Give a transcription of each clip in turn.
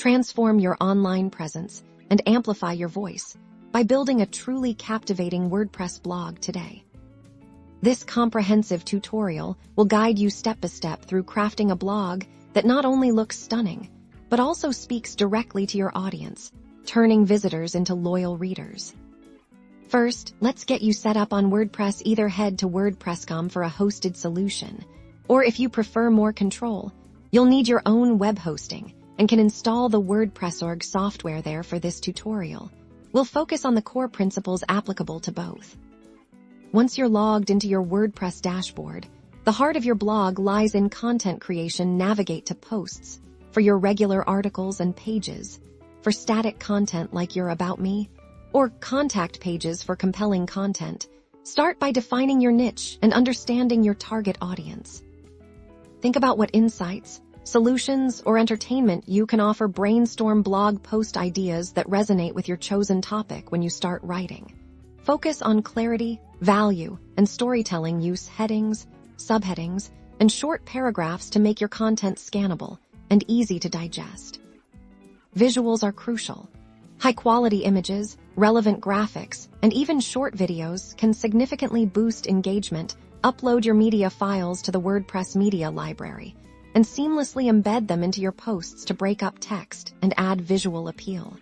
Transform your online presence and amplify your voice by building a truly captivating WordPress blog today. This comprehensive tutorial will guide you step by step through crafting a blog that not only looks stunning, but also speaks directly to your audience, turning visitors into loyal readers. First, let's get you set up on WordPress. Either head to WordPress.com for a hosted solution, or if you prefer more control, you'll need your own web hosting and can install the WordPress.org software there. For this tutorial, we'll focus on the core principles applicable to both. Once you're logged into your WordPress dashboard, the heart of your blog lies in content creation. Navigate to Posts for your regular articles and Pages for static content like your About Me, or Contact pages for compelling content. Start by defining your niche and understanding your target audience. Think about what insights, solutions, or entertainment you can offer. Brainstorm blog post ideas that resonate with your chosen topic. When you start writing, focus on clarity, value, and storytelling. Use headings, subheadings, and short paragraphs to make your content scannable and easy to digest. Visuals are crucial. High-quality images, relevant graphics, and even short videos can significantly boost engagement. Upload your media files to the WordPress media library and seamlessly embed them into your posts to break up text and add visual appeal.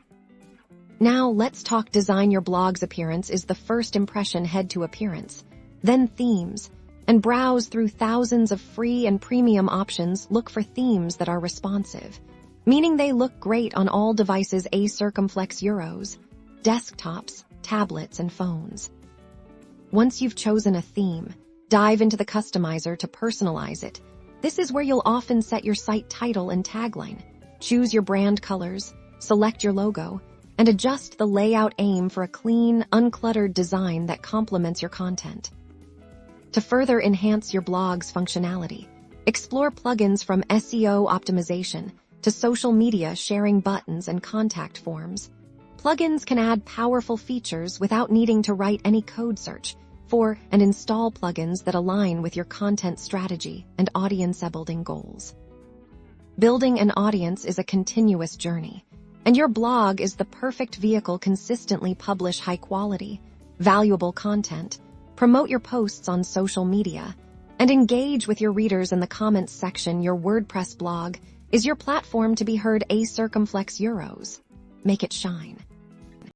Now let's talk design. Your blog's appearance is the first impression. Head to Appearance, then Themes, and browse through thousands of free and premium options. Look for themes that are responsive, meaning they look great on all devices: circumflex euros, desktops, tablets, and phones. Once you've chosen a theme, dive into the customizer to personalize it. This is where you'll often set your site title and tagline. Choose your brand colors, select your logo, and adjust the layout. Aim for a clean, uncluttered design that complements your content. To further enhance your blog's functionality, explore plugins from SEO optimization to social media sharing, buttons, and contact forms. Plugins can add powerful features without needing to write any code. Search for and install plugins that align with your content strategy and audience building goals. Building an audience is a continuous journey, and your blog is the perfect vehicle. Consistently publish high-quality, valuable content, promote your posts on social media, and engage with your readers in the comments section. Your WordPress blog is your platform to be heard. Circumflex euros. Make it shine.